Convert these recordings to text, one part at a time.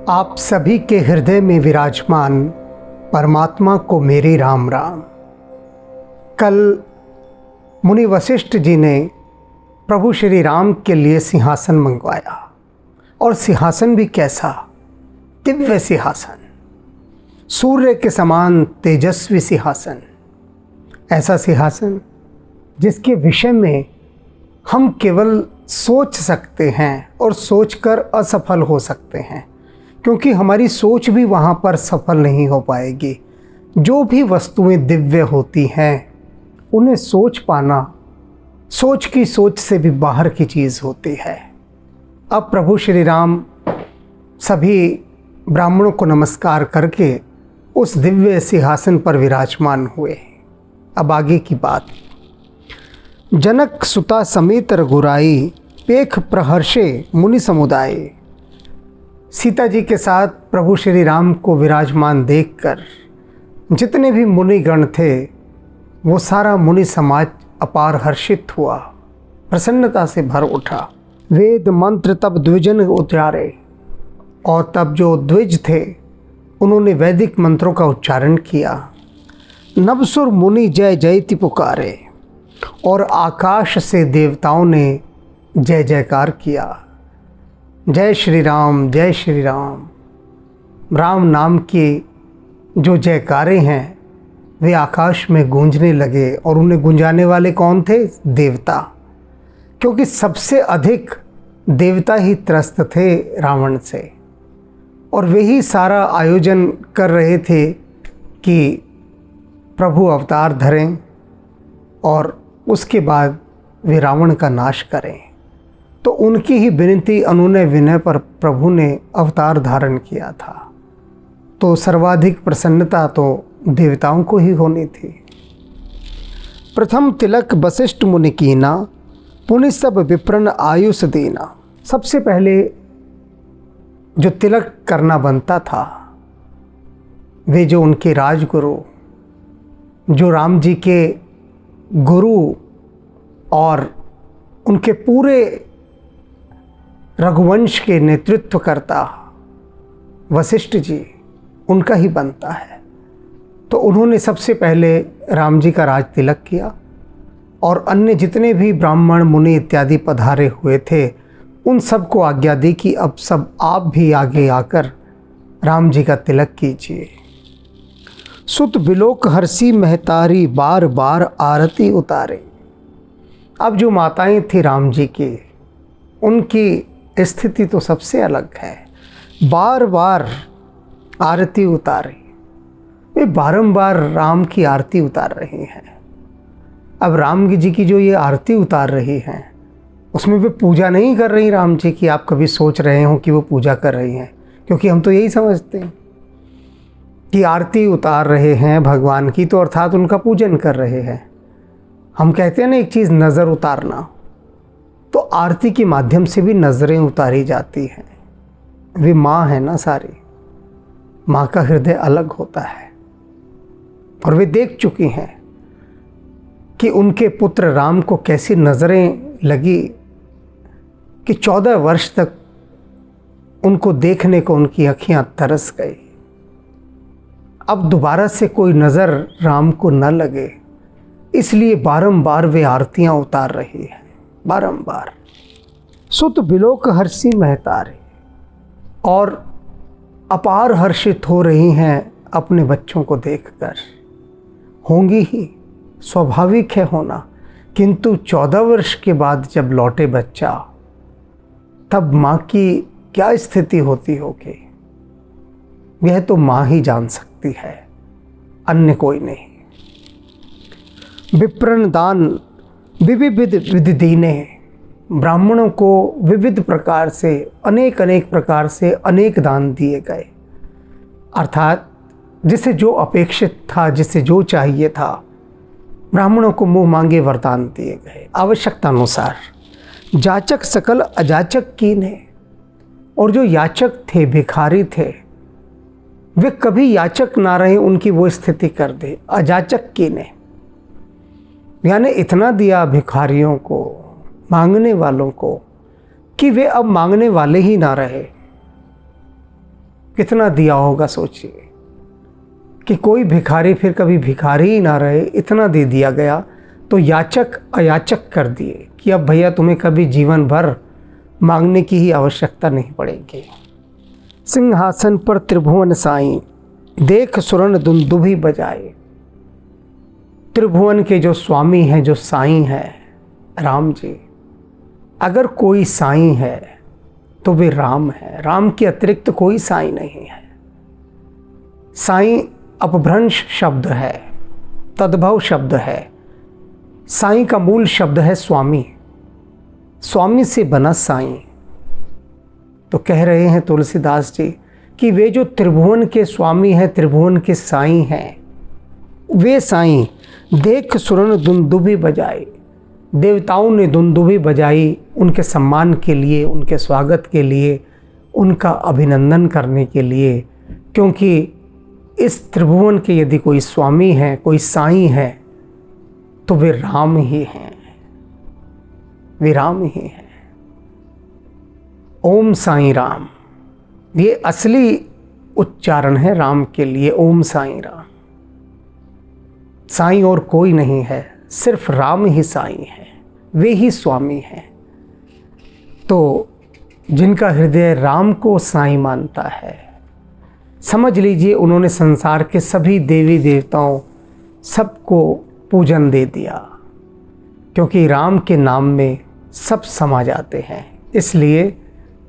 आप सभी के हृदय में विराजमान परमात्मा को मेरी राम राम। कल मुनि वशिष्ठ जी ने प्रभु श्री राम के लिए सिंहासन मंगवाया, और सिंहासन भी कैसा, दिव्य सिंहासन, सूर्य के समान तेजस्वी सिंहासन। ऐसा सिंहासन जिसके विषय में हम केवल सोच सकते हैं और सोचकर असफल हो सकते हैं, क्योंकि हमारी सोच भी वहाँ पर सफल नहीं हो पाएगी। जो भी वस्तुएं दिव्य होती हैं उन्हें सोच पाना सोच की सोच से भी बाहर की चीज़ होती है। अब प्रभु श्री राम सभी ब्राह्मणों को नमस्कार करके उस दिव्य सिंहासन पर विराजमान हुए। अब आगे की बात। जनक सुता समेत रघुराई, पेख प्रहर्षे मुनि समुदाय। सीता जी के साथ प्रभु श्री राम को विराजमान देखकर जितने भी मुनिगण थे वो सारा मुनि समाज अपार हर्षित हुआ, प्रसन्नता से भर उठा। वेद मंत्र तब द्विजन उच्चारे, और तब जो द्विज थे उन्होंने वैदिक मंत्रों का उच्चारण किया। नवसुर मुनि जय जयति पुकारे, और आकाश से देवताओं ने जय जयकार किया। जय श्री राम, जय श्री राम। राम नाम की जो जयकारे हैं वे आकाश में गूंजने लगे, और उन्हें गुंजाने वाले कौन थे? देवता। क्योंकि सबसे अधिक देवता ही त्रस्त थे रावण से, और वे ही सारा आयोजन कर रहे थे कि प्रभु अवतार धरें और उसके बाद वे रावण का नाश करें। तो उनकी ही विनती अनुनय विनय पर प्रभु ने अवतार धारण किया था। तो सर्वाधिक प्रसन्नता तो देवताओं को ही होनी थी। प्रथम तिलक वशिष्ठ मुनि कीना, पुनि सब विप्रन आयुष देना। सबसे पहले जो तिलक करना बनता था वे जो उनके राजगुरु, जो राम जी के गुरु और उनके पूरे रघुवंश के नेतृत्व करता वशिष्ठ जी, उनका ही बनता है। तो उन्होंने सबसे पहले राम जी का राज तिलक किया, और अन्य जितने भी ब्राह्मण मुनि इत्यादि पधारे हुए थे उन सबको आज्ञा दी कि अब सब आप भी आगे आकर राम जी का तिलक कीजिए। सुत बिलोक हर्षी महतारी, बार बार आरती उतारे। अब जो माताएं थी राम जी की, उनकी स्थिति तो सबसे अलग है। बार बार आरती उतारी, वे बारंबार राम की आरती उतार रही हैं। अब राम जी की जो ये आरती उतार रही हैं उसमें वे पूजा नहीं कर रही राम जी की। आप कभी सोच रहे हो कि वो पूजा कर रही हैं? क्योंकि हम तो यही समझते हैं कि आरती उतार रहे हैं भगवान की तो अर्थात उनका पूजन कर रहे हैं। हम कहते हैं ना एक चीज़ नज़र उतारना, तो आरती के माध्यम से भी नज़रें उतारी जाती हैं। वे माँ है ना सारी, माँ का हृदय अलग होता है, और वे देख चुकी हैं कि उनके पुत्र राम को कैसी नज़रें लगी कि 14 वर्ष तक उनको देखने को उनकी आँखें तरस गई। अब दोबारा से कोई नज़र राम को न लगे, इसलिए बारंबार वे आरतियां उतार रही हैं, बारंबार। सुत बिलोक हर्षी महतारे, और अपार हर्षित हो रही हैं अपने बच्चों को देखकर। होंगी ही, स्वाभाविक है होना, किंतु 14 वर्ष के बाद जब लौटे बच्चा, तब माँ की क्या स्थिति होती होगी यह तो माँ ही जान सकती है, अन्य कोई नहीं। विप्रन दान विविध विधि दीने, ब्राह्मणों को विविध प्रकार से अनेक प्रकार से अनेक दान दिए गए। अर्थात जिसे जो अपेक्षित था, जिसे जो चाहिए था, ब्राह्मणों को मुँह मांगे वरदान दिए गए आवश्यकता अनुसार। जाचक सकल अजाचक कीने, और जो याचक थे, भिखारी थे, वे कभी याचक ना रहे, उनकी वो स्थिति कर दे। अजाचक कीने यानी इतना दिया भिखारियों को, मांगने वालों को, कि वे अब मांगने वाले ही ना रहे। कितना दिया होगा सोचिए, कि कोई भिखारी फिर कभी भिखारी ही ना रहे, इतना दे दिया गया। तो याचक अयाचक कर दिए कि अब भैया तुम्हें कभी जीवन भर मांगने की ही आवश्यकता नहीं पड़ेगी। सिंहासन पर त्रिभुवन साईं, देख सुरन दुंदुभी बजाए। त्रिभुवन के जो स्वामी हैं, जो साईं हैं राम जी, अगर कोई साईं है तो वे राम है। राम के अतिरिक्त कोई साईं नहीं है। साईं अपभ्रंश शब्द है, तद्भव शब्द है। साईं का मूल शब्द है स्वामी, स्वामी से बना साईं। तो कह रहे हैं तुलसीदास जी कि वे जो त्रिभुवन के स्वामी हैं, त्रिभुवन के साईं हैं, वे साईं देख सुरन दुंदुभी बजाए। देवताओं ने दुंदुभी बजाई उनके सम्मान के लिए, उनके स्वागत के लिए, उनका अभिनंदन करने के लिए, क्योंकि इस त्रिभुवन के यदि कोई स्वामी है, कोई साईं है, तो वे राम ही हैं, वे राम ही हैं। ओम साईं राम, ये असली उच्चारण है राम के लिए। ओम साईं राम, साईं और कोई नहीं है, सिर्फ राम ही साईं है, वे ही स्वामी हैं। तो जिनका हृदय राम को साईं मानता है, समझ लीजिए उन्होंने संसार के सभी देवी देवताओं सबको पूजन दे दिया, क्योंकि राम के नाम में सब समा जाते हैं। इसलिए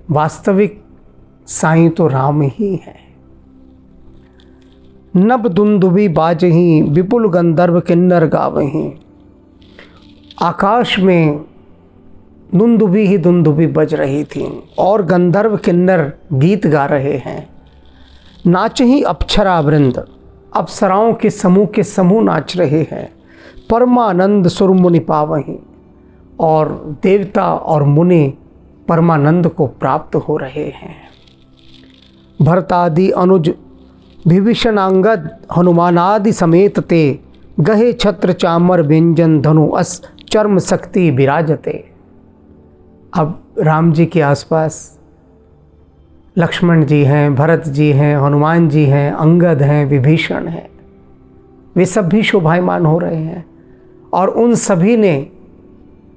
वास्तविक साईं तो राम ही है। नभ दुंदुभी बाजहीं, विपुल गंधर्व किन्नर गावहीं। आकाश में दुंदुभी ही दुंदुभी बज रही थी और गंधर्व किन्नर गीत गा रहे हैं। नाचहीं अप्सरा वृंद, अप्सराओं के समूह नाच रहे हैं। परमानंद सुर मुनि पावहीं, और देवता और मुनि परमानंद को प्राप्त हो रहे हैं। भरतादि अनुज विभीषणांगद, हनुमानादि समेत ते, गहे छत्र चामर व्यंजन धनु अस चर्म शक्ति विराजते। अब राम जी के आसपास लक्ष्मण जी हैं, भरत जी हैं, हनुमान जी हैं, अंगद हैं, विभीषण हैं, वे सब भी शोभायमान हो रहे हैं। और उन सभी ने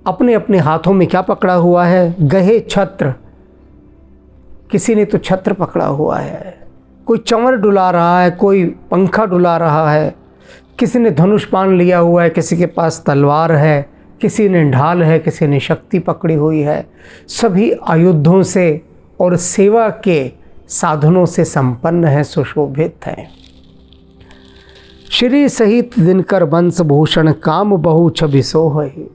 अपने अपने हाथों में क्या पकड़ा हुआ है? गहे छत्र। किसी ने तो छत्र पकड़ा हुआ है, कोई चंवर डुला रहा है, कोई पंखा डुला रहा है, किसी ने धनुष बाण लिया हुआ है, किसी के पास तलवार है, किसी ने ढाल है, किसी ने शक्ति पकड़ी हुई है। सभी आयुधों से और सेवा के साधनों से संपन्न है, सुशोभित है। श्री सहित दिनकर वंश भूषण, काम बहु छवि सोहहि।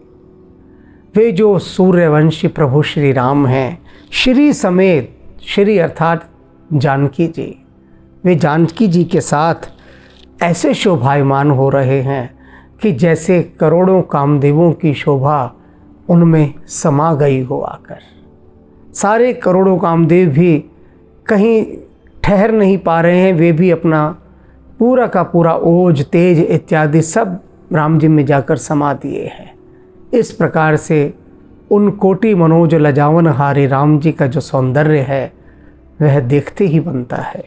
वे जो सूर्यवंशी प्रभु श्री राम हैं, श्री समेत, श्री अर्थात जानकी जी, वे जानकी जी के साथ ऐसे शोभायमान हो रहे हैं कि जैसे करोड़ों कामदेवों की शोभा उनमें समा गई हो आकर। सारे करोड़ों कामदेव भी कहीं ठहर नहीं पा रहे हैं, वे भी अपना पूरा का पूरा ओज तेज इत्यादि सब राम जी में जाकर समा दिए हैं। इस प्रकार से उन कोटि मनोज लजावन हारे राम जी का जो सौंदर्य है वह देखते ही बनता है।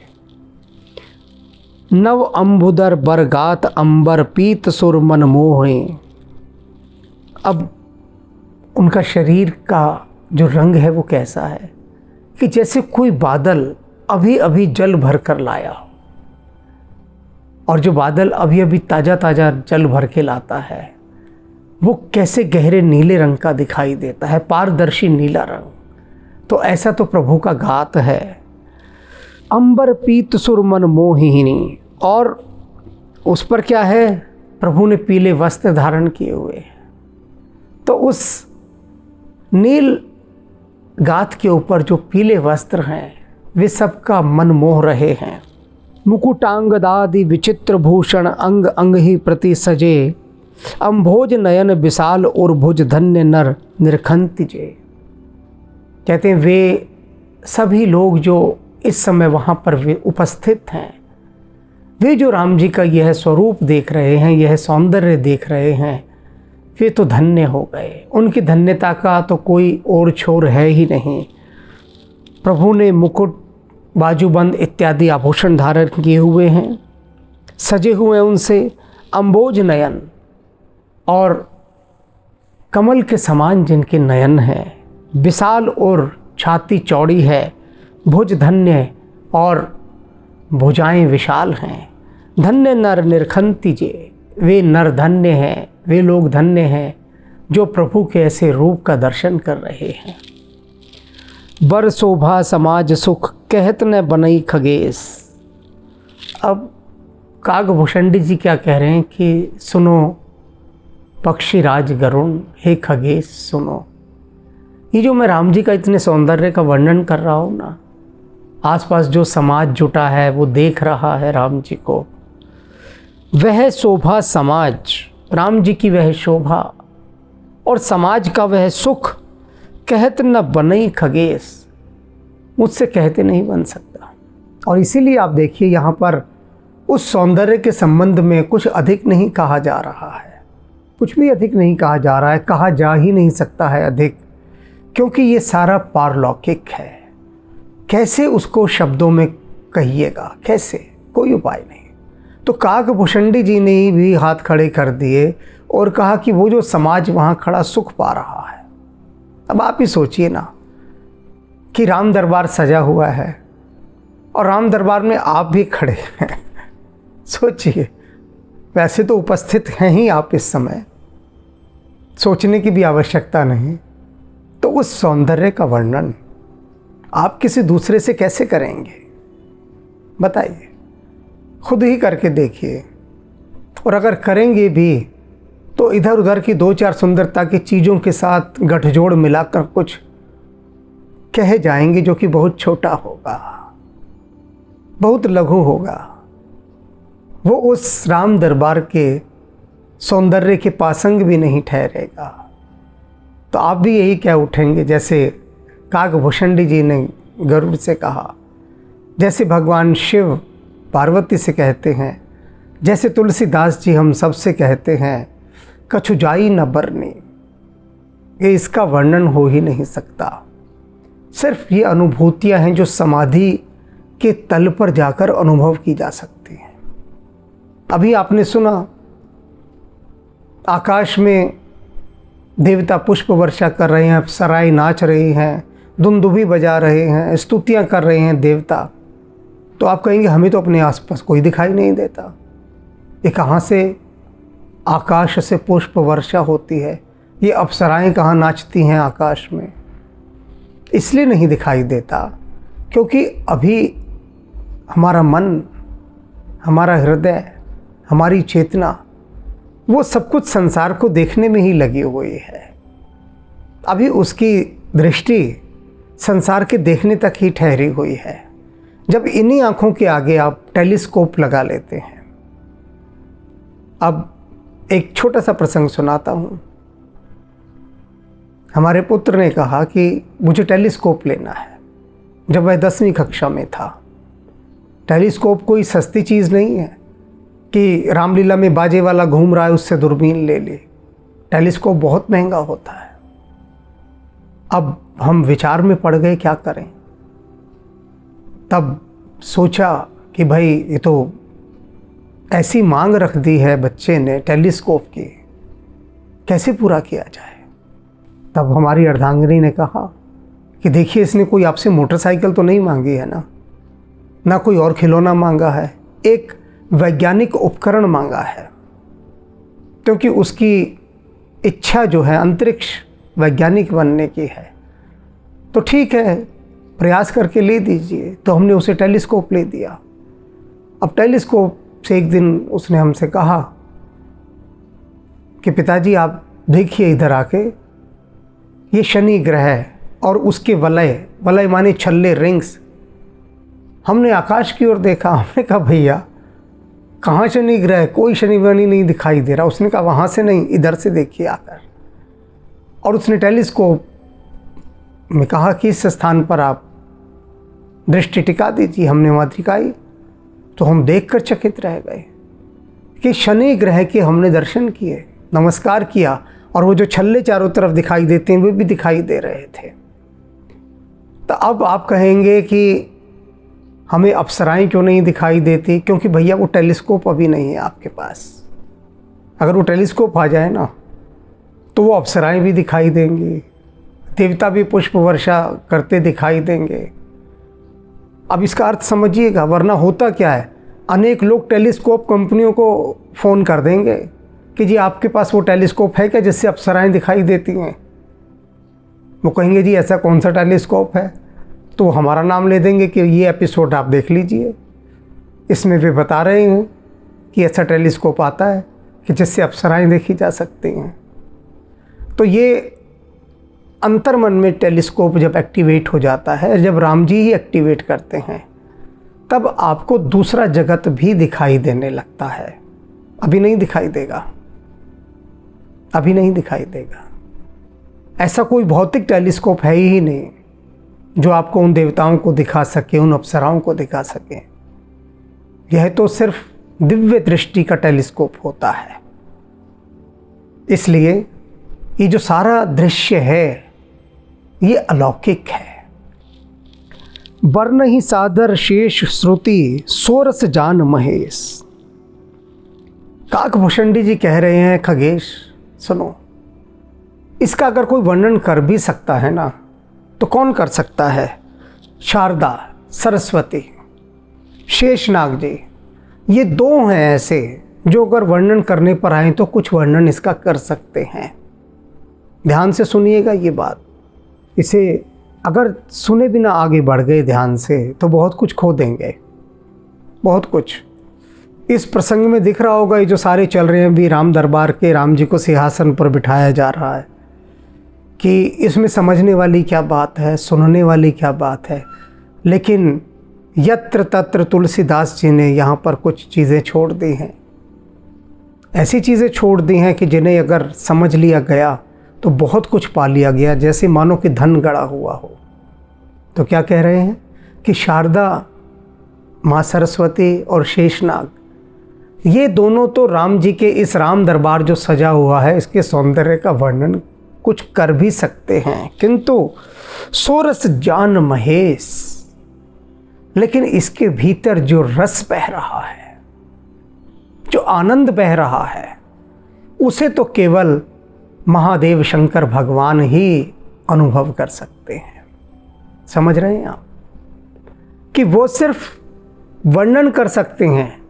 नव अम्बुदर बरगात अंबर, पीत सुर मन मोहे। अब उनका शरीर का जो रंग है वो कैसा है कि जैसे कोई बादल अभी अभी जल भर कर लाया हो, और जो बादल अभी अभी ताज़ा ताज़ा जल भर के लाता है वो कैसे गहरे नीले रंग का दिखाई देता है, पारदर्शी नीला रंग। तो ऐसा तो प्रभु का गात है। अंबर पीत सुर मन मोहिनी, और उस पर क्या है? प्रभु ने पीले वस्त्र धारण किए हुए। तो उस नील गात के ऊपर जो पीले वस्त्र हैं वे सबका मन मोह रहे हैं। मुकुटांगदादि विचित्र भूषण, अंग अंग ही प्रति सजे। अम्भोज नयन विशाल और भुज धन्य नर निरखंति जे। कहते हैं वे सभी लोग जो इस समय वहाँ पर वे उपस्थित हैं, वे जो राम जी का यह स्वरूप देख रहे हैं, यह सौंदर्य देख रहे हैं, वे तो धन्य हो गए। उनकी धन्यता का तो कोई और छोर है ही नहीं। प्रभु ने मुकुट बाजूबंद इत्यादि आभूषण धारण किए हुए हैं, सजे हुए उनसे अम्बोज नयन और कमल के समान जिनके नयन हैं, विशाल और छाती चौड़ी है, भुज धन्य और भुजाएं विशाल हैं। धन्य नर निरखंती जे, वे नर धन्य हैं, वे लोग धन्य हैं जो प्रभु के ऐसे रूप का दर्शन कर रहे हैं। बर शोभा समाज सुख, कहत न बनई खगेश। अब कागभूषणी जी क्या कह रहे हैं कि सुनो पक्षी राज गरुण, हे खगेश सुनो। ये जो मैं राम जी का इतने सौंदर्य का वर्णन कर रहा हूँ ना, आसपास जो समाज जुटा है वो देख रहा है राम जी को। वह शोभा समाज, राम जी की वह शोभा और समाज का वह सुख, कहत न बनई खगेश, मुझसे कहते नहीं बन सकता। और इसीलिए आप देखिए यहाँ पर उस सौंदर्य के संबंध में कुछ अधिक नहीं कहा जा रहा है, कुछ भी अधिक नहीं कहा जा रहा है, कहा जा ही नहीं सकता है अधिक, क्योंकि ये सारा पारलौकिक है। कैसे उसको शब्दों में कहिएगा, कैसे, कोई उपाय नहीं। तो कागभूषणी जी ने भी हाथ खड़े कर दिए और कहा कि वो जो समाज वहाँ खड़ा सुख पा रहा है। अब आप ही सोचिए ना कि राम दरबार सजा हुआ है और राम दरबार में आप भी खड़े हैं। सोचिए, वैसे तो उपस्थित हैं ही आप इस समय, सोचने की भी आवश्यकता नहीं, तो उस सौंदर्य का वर्णन आप किसी दूसरे से कैसे करेंगे बताइए, खुद ही करके देखिए। और अगर करेंगे भी तो इधर उधर की दो चार सुंदरता की चीज़ों के साथ गठजोड़ मिलाकर कुछ कहे जाएंगे जो कि बहुत छोटा होगा, बहुत लघु होगा। वो उस राम दरबार के सौंदर्य के पासंग भी नहीं ठहरेगा। तो आप भी यही कह उठेंगे जैसे कागभूषणी जी ने गरुड़ से कहा, जैसे भगवान शिव पार्वती से कहते हैं, जैसे तुलसीदास जी हम सब से कहते हैं, कछु जाई न बरनी। ये इसका वर्णन हो ही नहीं सकता। सिर्फ ये अनुभूतियाँ हैं जो समाधि के तल पर जाकर अनुभव की जा सकती हैं। अभी आपने सुना आकाश में देवता पुष्प वर्षा कर रहे हैं, अप्सराएं नाच रही हैं, दुंदुभी बजा रहे हैं, स्तुतियाँ कर रहे हैं देवता। तो आप कहेंगे हमें तो अपने आसपास कोई दिखाई नहीं देता, ये कहाँ से आकाश से पुष्प वर्षा होती है, ये अप्सराएं कहाँ नाचती हैं आकाश में। इसलिए नहीं दिखाई देता क्योंकि अभी हमारा मन, हमारा हृदय, हमारी चेतना वो सब कुछ संसार को देखने में ही लगी हुई है। अभी उसकी दृष्टि संसार के देखने तक ही ठहरी हुई है। जब इन्हीं आँखों के आगे आप टेलीस्कोप लगा लेते हैं। अब एक छोटा सा प्रसंग सुनाता हूँ। हमारे पुत्र ने कहा कि मुझे टेलीस्कोप लेना है जब वह 10वीं कक्षा में था। टेलीस्कोप कोई सस्ती चीज़ नहीं है कि रामलीला में बाजे वाला घूम रहा है उससे दूरबीन ले ले। टेलीस्कोप बहुत महंगा होता है। अब हम विचार में पड़ गए क्या करें। तब सोचा कि भाई ये तो ऐसी मांग रख दी है बच्चे ने टेलीस्कोप की, कैसे पूरा किया जाए। तब हमारी अर्धांगिनी ने कहा कि देखिए इसने कोई आपसे मोटरसाइकिल तो नहीं मांगी है ना कोई और खिलौना मांगा है, एक वैज्ञानिक उपकरण मांगा है, क्योंकि उसकी इच्छा जो है अंतरिक्ष वैज्ञानिक बनने की है। तो ठीक है, प्रयास करके ले दीजिए। तो हमने उसे टेलीस्कोप ले दिया। अब टेलीस्कोप से एक दिन उसने हमसे कहा कि पिताजी आप देखिए इधर आके, ये शनि ग्रह और उसके वलय माने छल्ले, रिंग्स। हमने आकाश की ओर देखा। हमने कहा भैया कहाँ शनि ग्रह, कोई शनि वनि नहीं दिखाई दे रहा। उसने कहा वहाँ से नहीं, इधर से देखिए आकर। और उसने टेलीस्कोप में कहा कि इस स्थान पर आप दृष्टि टिका दीजिए। हमने वहाँ टिकाई तो हम देखकर चकित रह गए कि शनि ग्रह के हमने दर्शन किए, नमस्कार किया, और वो जो छल्ले चारों तरफ दिखाई देते हैं वे भी दिखाई दे रहे थे। तो अब आप कहेंगे कि हमें अप्सराएं क्यों नहीं दिखाई देती? क्योंकि भैया वो टेलीस्कोप अभी नहीं है आपके पास। अगर वो टेलीस्कोप आ जाए ना तो वो अप्सराएं भी दिखाई देंगी, देवता भी पुष्प वर्षा करते दिखाई देंगे। अब इसका अर्थ समझिएगा, वरना होता क्या है, अनेक लोग टेलीस्कोप कंपनियों को फ़ोन कर देंगे कि जी आपके पास वो टेलीस्कोप है क्या जिससे अप्सराएं दिखाई देती हैं? वो कहेंगे जी ऐसा कौन सा टेलीस्कोप है, तो हमारा नाम ले देंगे कि ये एपिसोड आप देख लीजिए, इसमें वे बता रहे हैं कि ऐसा टेलीस्कोप आता है कि जिससे अप्सराएं देखी जा सकती हैं। तो ये अंतर्मन में टेलीस्कोप जब एक्टिवेट हो जाता है, जब राम जी ही एक्टिवेट करते हैं, तब आपको दूसरा जगत भी दिखाई देने लगता है। अभी नहीं दिखाई देगा, अभी नहीं दिखाई देगा। ऐसा कोई भौतिक टेलीस्कोप है ही नहीं जो आपको उन देवताओं को दिखा सके, उन अप्सराओं को दिखा सके। यह तो सिर्फ दिव्य दृष्टि का टेलीस्कोप होता है। इसलिए ये जो सारा दृश्य है ये अलौकिक है। वर्ण ही सादर शेष श्रुति सोरस जान महेश। काकभूषणी जी कह रहे हैं, खगेश सुनो, इसका अगर कोई वर्णन कर भी सकता है ना तो कौन कर सकता है? शारदा, सरस्वती, शेषनाग जी, ये दो हैं ऐसे जो अगर वर्णन करने पर आए तो कुछ वर्णन इसका कर सकते हैं। ध्यान से सुनिएगा ये बात, इसे अगर सुने बिना आगे बढ़ गए ध्यान से तो बहुत कुछ खो देंगे, बहुत कुछ। इस प्रसंग में दिख रहा होगा ये जो सारे चल रहे हैं अभी राम दरबार के, राम जी को सिंहासन पर बिठाया जा रहा है, कि इसमें समझने वाली क्या बात है, सुनने वाली क्या बात है। लेकिन यत्र तत्र तुलसीदास जी ने यहाँ पर कुछ चीज़ें छोड़ दी हैं, ऐसी चीज़ें छोड़ दी हैं कि जिन्हें अगर समझ लिया गया तो बहुत कुछ पा लिया गया, जैसे मानो कि धन गड़ा हुआ हो। तो क्या कह रहे हैं कि शारदा, माँ सरस्वती और शेषनाग, ये दोनों तो राम जी के इस राम दरबार जो सजा हुआ है इसके सौंदर्य का वर्णन कुछ कर भी सकते हैं, किंतु सोरस जान महेश, लेकिन इसके भीतर जो रस बह रहा है, जो आनंद बह रहा है, उसे तो केवल महादेव शंकर भगवान ही अनुभव कर सकते हैं। समझ रहे हैं आप कि वो सिर्फ वर्णन कर सकते हैं,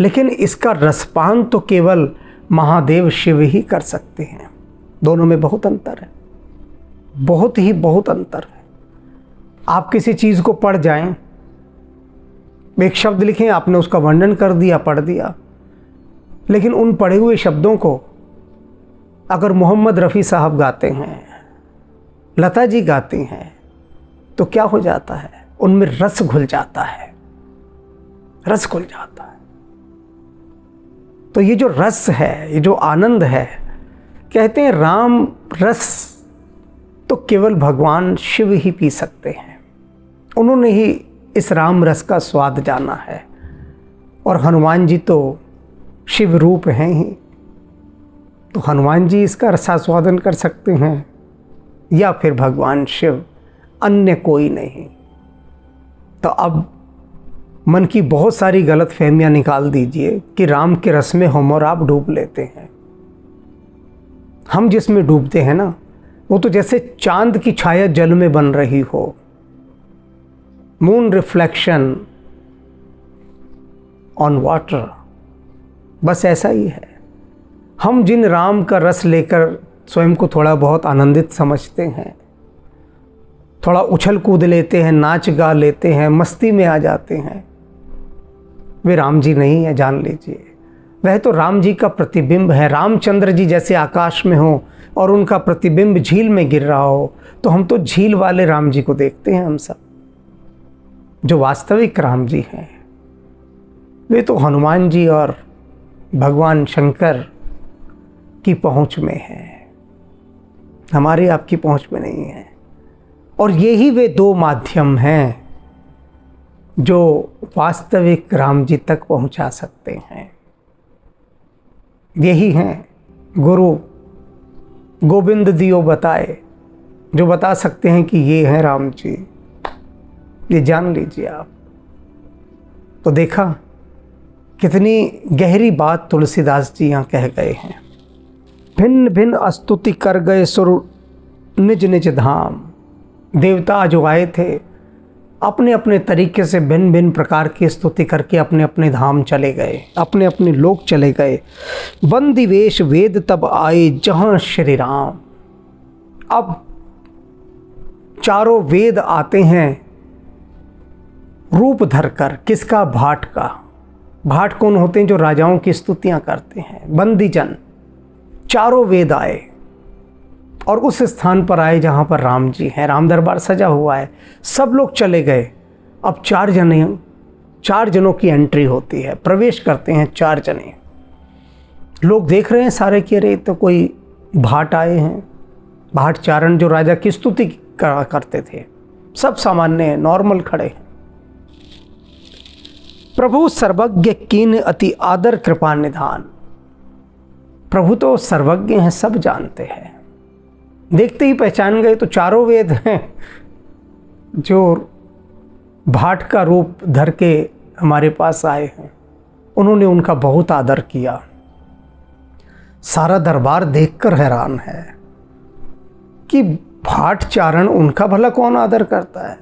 लेकिन इसका रसपान तो केवल महादेव शिव ही कर सकते हैं। दोनों में बहुत अंतर है, बहुत ही बहुत अंतर है। आप किसी चीज़ को पढ़ जाएं, एक शब्द लिखें, आपने उसका वर्णन कर दिया, पढ़ दिया, लेकिन उन पढ़े हुए शब्दों को अगर मोहम्मद रफ़ी साहब गाते हैं, लता जी गाती हैं, तो क्या हो जाता है? उनमें रस घुल जाता है, रस घुल जाता है। तो ये जो रस है, ये जो आनंद है, कहते हैं राम रस तो केवल भगवान शिव ही पी सकते हैं। उन्होंने ही इस राम रस का स्वाद जाना है, और हनुमान जी तो शिव रूप हैं ही, तो हनुमान जी इसका रसास्वादन कर सकते हैं, या फिर भगवान शिव, अन्य कोई नहीं। तो अब मन की बहुत सारी गलत फहमियाँ निकाल दीजिए कि राम के रस में हम और आप डूब लेते हैं। हम जिसमें डूबते हैं ना, वो तो जैसे चांद की छाया जल में बन रही हो, मून रिफ्लेक्शन ऑन वाटर, बस ऐसा ही है। हम जिन राम का रस लेकर स्वयं को थोड़ा बहुत आनंदित समझते हैं, थोड़ा उछल कूद लेते हैं, नाच गा लेते हैं, मस्ती में आ जाते हैं, वे राम जी नहीं है, जान लीजिए। वह तो राम जी का प्रतिबिंब है। रामचंद्र जी जैसे आकाश में हो और उनका प्रतिबिंब झील में गिर रहा हो, तो हम तो झील वाले राम जी को देखते हैं। हम सब जो वास्तविक राम जी हैं वे तो हनुमान जी और भगवान शंकर की पहुंच में है, हमारी आपकी पहुंच में नहीं है। और यही वे दो माध्यम हैं जो वास्तविक राम जी तक पहुंचा सकते हैं। यही हैं गुरु गोविंद दियो बताए, जो बता सकते हैं कि ये हैं राम जी। ये जान लीजिए आप। तो देखा कितनी गहरी बात तुलसीदास जी यहाँ कह गए हैं। भिन्न भिन्न स्तुति कर गए सुर निज निज धाम। देवता जो आए थे अपने अपने तरीके से भिन्न भिन्न प्रकार की स्तुति करके अपने अपने धाम चले गए, अपने अपने लोक चले गए। बंदी वेश वेद तब आए जहाँ श्री राम। अब चारों वेद आते हैं रूप धरकर। किसका? भाट का। भाट कौन होते हैं? जो राजाओं की स्तुतियां करते हैं, बंदी जन। चारों वेद आए और उस स्थान पर आए जहां पर राम जी हैं। राम दरबार सजा हुआ है, सब लोग चले गए। अब चार जनों की एंट्री होती है, प्रवेश करते हैं 4 जने। लोग देख रहे हैं सारे कि अरे तो कोई भाट आए हैं। भाट चारण जो राजा की स्तुति करते थे, सब सामान्य हैं, नॉर्मल खड़े हैं। प्रभु सर्वज्ञ कीन अति आदर कृपा निधान। प्रभु तो सर्वज्ञ हैं, सब जानते हैं। देखते ही पहचान गए। तो चारों वेद हैं जो भाट का रूप धर के हमारे पास आए हैं। उन्होंने उनका बहुत आदर किया। सारा दरबार देखकर हैरान है कि भाट चारण, उनका भला कौन आदर करता है।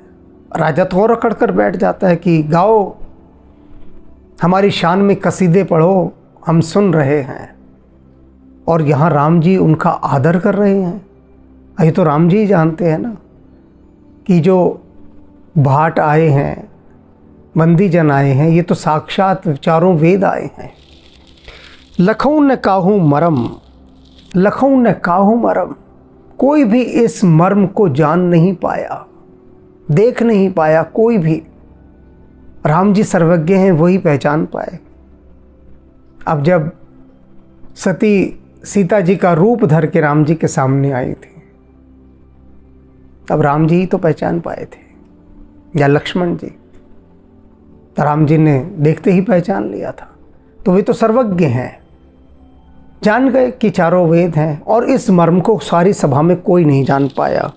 राजा तो और अकड़ कर बैठ जाता है कि गाओ, हमारी शान में कसीदे पढ़ो, हम सुन रहे हैं। और यहाँ राम जी उनका आदर कर रहे हैं। ये तो राम जी जानते हैं ना कि जो भाट आए हैं, बंदी जन आए हैं, ये तो साक्षात चारों वेद आए हैं। लखऊ न काहू मरम, लखऊ न काहू मरम। कोई भी इस मर्म को जान नहीं पाया, देख नहीं पाया कोई भी। राम जी सर्वज्ञ हैं, वही पहचान पाए। अब जब सती सीता जी का रूप धर के राम जी के सामने आई थी, तब राम जी ही तो पहचान पाए थे, या लक्ष्मण जी। तो राम जी ने देखते ही पहचान लिया था। तो वे तो सर्वज्ञ हैं, जान गए कि चारों वेद हैं। और इस मर्म को सारी सभा में कोई नहीं जान पाया।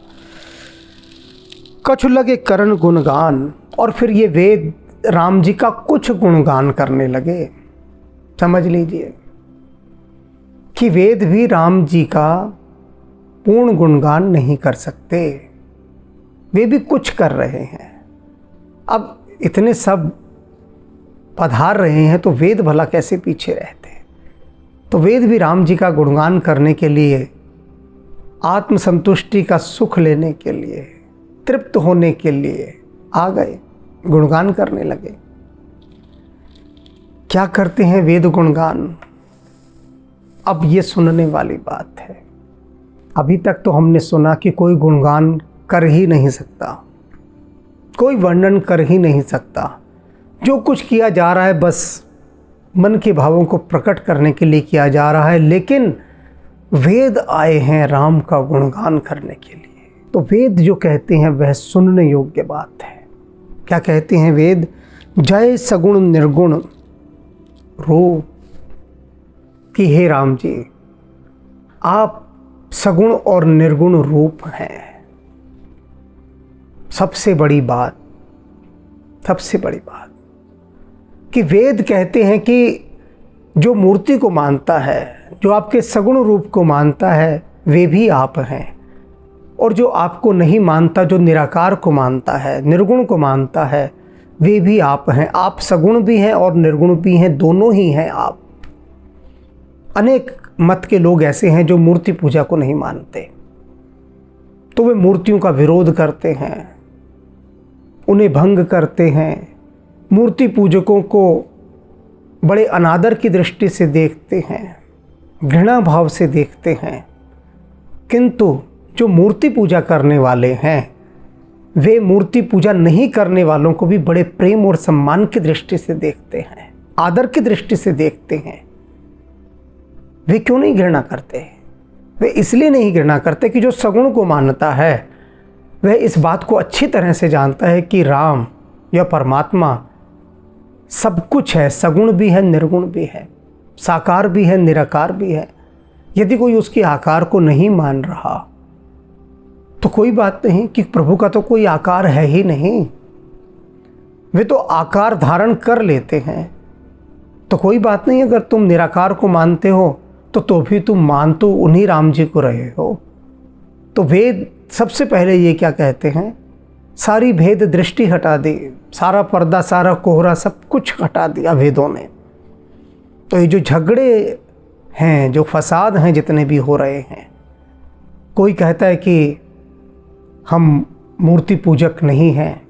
कछु लगे करण गुणगान। और फिर ये वेद राम जी का कुछ गुणगान करने लगे। समझ लीजिए कि वेद भी राम जी का पूर्ण गुणगान नहीं कर सकते, वे भी कुछ कर रहे हैं। अब इतने सब पधार रहे हैं तो वेद भला कैसे पीछे रहते। तो वेद भी राम जी का गुणगान करने के लिए, आत्मसंतुष्टि का सुख लेने के लिए, तृप्त होने के लिए आ गए, गुणगान करने लगे। क्या करते हैं वेद गुणगान? अब ये सुनने वाली बात है। अभी तक तो हमने सुना कि कोई गुणगान कर ही नहीं सकता, कोई वर्णन कर ही नहीं सकता। जो कुछ किया जा रहा है बस मन के भावों को प्रकट करने के लिए किया जा रहा है। लेकिन वेद आए हैं राम का गुणगान करने के लिए। तो वेद जो कहते हैं वह सुनने योग्य बात है। क्या कहते हैं वेद? जय सगुण निर्गुण रूप। कि हे राम जी, आप सगुण और निर्गुण रूप हैं। सबसे बड़ी बात, सबसे बड़ी बात कि वेद कहते हैं कि जो मूर्ति को मानता है, जो आपके सगुण रूप को मानता है, वे भी आप हैं। और जो आपको नहीं मानता, जो निराकार को मानता है, निर्गुण को मानता है, वे भी आप हैं। आप सगुण भी हैं और निर्गुण भी हैं, दोनों ही हैं आप। अनेक मत के लोग ऐसे हैं जो मूर्ति पूजा को नहीं मानते, तो वे मूर्तियों का विरोध करते हैं, उन्हें भंग करते हैं, मूर्ति पूजकों को बड़े अनादर की दृष्टि से देखते हैं, घृणा भाव से देखते हैं। किंतु जो मूर्ति पूजा करने वाले हैं, वे मूर्ति पूजा नहीं करने वालों को भी बड़े प्रेम और सम्मान की दृष्टि से देखते हैं, आदर की दृष्टि से देखते हैं। वे क्यों नहीं घृणा करते? वे इसलिए नहीं घृणा करते कि जो सगुण को मानता है वह इस बात को अच्छी तरह से जानता है कि राम या परमात्मा सब कुछ है, सगुण भी है, निर्गुण भी है, साकार भी है, निराकार भी है। यदि कोई उसके आकार को नहीं मान रहा तो कोई बात नहीं कि प्रभु का तो कोई आकार है ही नहीं। वे तो आकार धारण कर लेते हैं। तो कोई बात नहीं, अगर तुम निराकार को मानते हो तो भी तुम मान तो उन्हीं राम जी को रहे हो। तो वेद सबसे पहले ये क्या कहते हैं, सारी भेद दृष्टि हटा दी, सारा पर्दा सारा कोहरा सब कुछ हटा दिया वेदों ने। तो ये जो झगड़े हैं, जो फसाद हैं जितने भी हो रहे हैं, कोई कहता है कि हम मूर्ति पूजक नहीं हैं,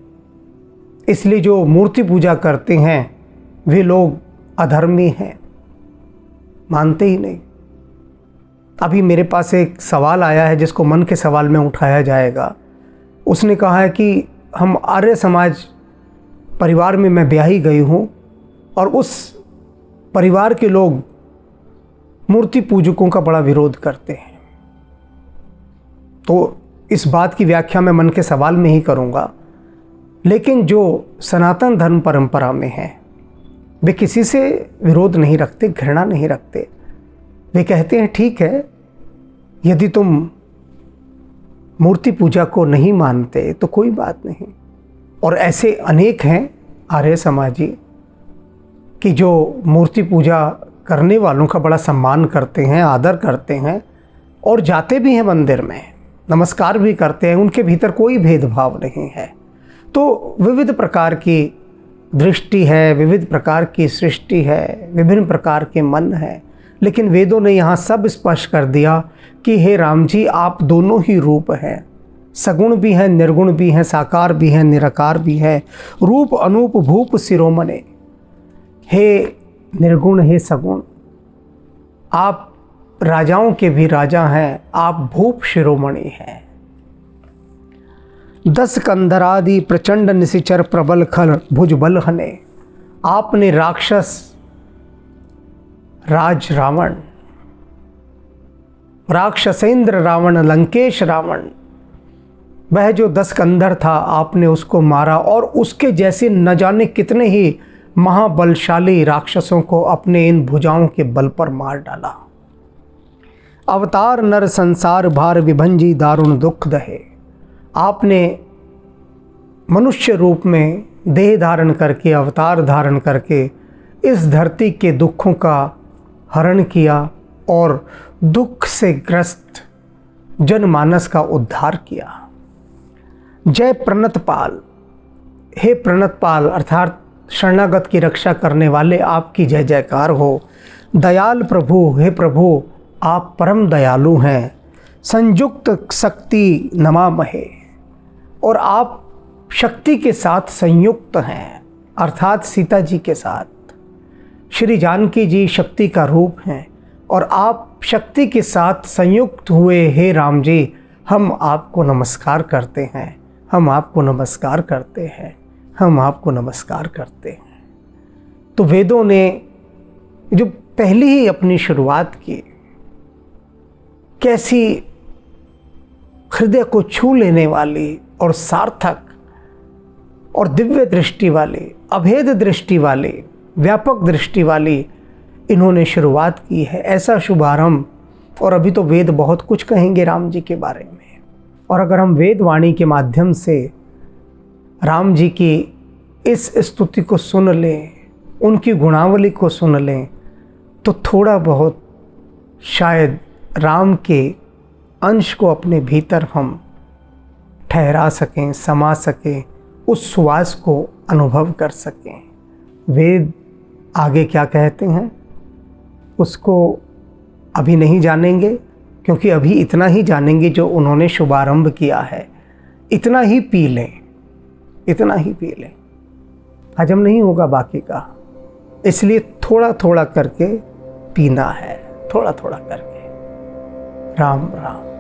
इसलिए जो मूर्ति पूजा करते हैं वे लोग अधर्मी हैं, मानते ही नहीं। अभी मेरे पास एक सवाल आया है जिसको मन के सवाल में उठाया जाएगा। उसने कहा है कि हम आर्य समाज परिवार में मैं ब्याही गई हूँ और उस परिवार के लोग मूर्ति पूजकों का बड़ा विरोध करते हैं। तो इस बात की व्याख्या मैं मन के सवाल में ही करूँगा, लेकिन जो सनातन धर्म परंपरा में है वे किसी से विरोध नहीं रखते, घृणा नहीं रखते। वे कहते हैं ठीक है, यदि तुम मूर्ति पूजा को नहीं मानते तो कोई बात नहीं। और ऐसे अनेक हैं आर्य समाजी कि जो मूर्ति पूजा करने वालों का बड़ा सम्मान करते हैं, आदर करते हैं और जाते भी हैं मंदिर में, नमस्कार भी करते हैं, उनके भीतर कोई भेदभाव नहीं है। तो विविध प्रकार की दृष्टि है, विविध प्रकार की सृष्टि है, विभिन्न प्रकार के मन है, लेकिन वेदों ने यहाँ सब स्पष्ट कर दिया कि हे राम जी, आप दोनों ही रूप हैं, सगुण भी हैं, निर्गुण भी हैं, साकार भी हैं, निराकार भी हैं, रूप अनूप भूप शिरोमणे। हे निर्गुण, हे सगुण, आप राजाओं के भी राजा हैं, आप भूप शिरोमणि हैं। 10 कंधरादि प्रचंड निशिचर प्रबल खल भुजबल हने। आपने राक्षस राज रावण, राक्षसेंद्र रावण, लंकेश रावण, वह जो 10 कंधर था आपने उसको मारा और उसके जैसे न जाने कितने ही महाबलशाली राक्षसों को अपने इन भुजाओं के बल पर मार डाला। अवतार नर संसार भार विभंजी दारुण दुख दहे। आपने मनुष्य रूप में देह धारण करके, अवतार धारण करके इस धरती के दुखों का हरण किया और दुख से ग्रस्त जनमानस का उद्धार किया। जय प्रणतपाल, हे प्रणतपाल अर्थात शरणागत की रक्षा करने वाले, आपकी जय जयकार हो। दयाल प्रभु, हे प्रभु आप परम दयालु हैं। संयुक्त शक्ति नमामहे, और आप शक्ति के साथ संयुक्त हैं, अर्थात सीता जी के साथ। श्री जानकी जी शक्ति का रूप हैं और आप शक्ति के साथ संयुक्त हुए हे राम जी, हम आपको नमस्कार करते हैं, हम आपको नमस्कार करते हैं, हम आपको नमस्कार करते हैं। तो वेदों ने जो पहली ही अपनी शुरुआत की, कैसी हृदय को छू लेने वाली और सार्थक और दिव्य दृष्टि वाली, अभेद दृष्टि वाली, व्यापक दृष्टि वाली इन्होंने शुरुआत की है। ऐसा शुभारंभ, और अभी तो वेद बहुत कुछ कहेंगे राम जी के बारे में। और अगर हम वेद वाणी के माध्यम से राम जी की इस स्तुति को सुन लें, उनकी गुणावली को सुन लें, तो थोड़ा बहुत शायद राम के अंश को अपने भीतर हम ठहरा सकें, समा सकें, उस सुवास को अनुभव कर सकें। वेद आगे क्या कहते हैं उसको अभी नहीं जानेंगे, क्योंकि अभी इतना ही जानेंगे जो उन्होंने शुभारंभ किया है। इतना ही पी लें, इतना ही पी लें, हजम नहीं होगा बाकी का, इसलिए थोड़ा थोड़ा करके पीना है, थोड़ा थोड़ा करके। राम राम।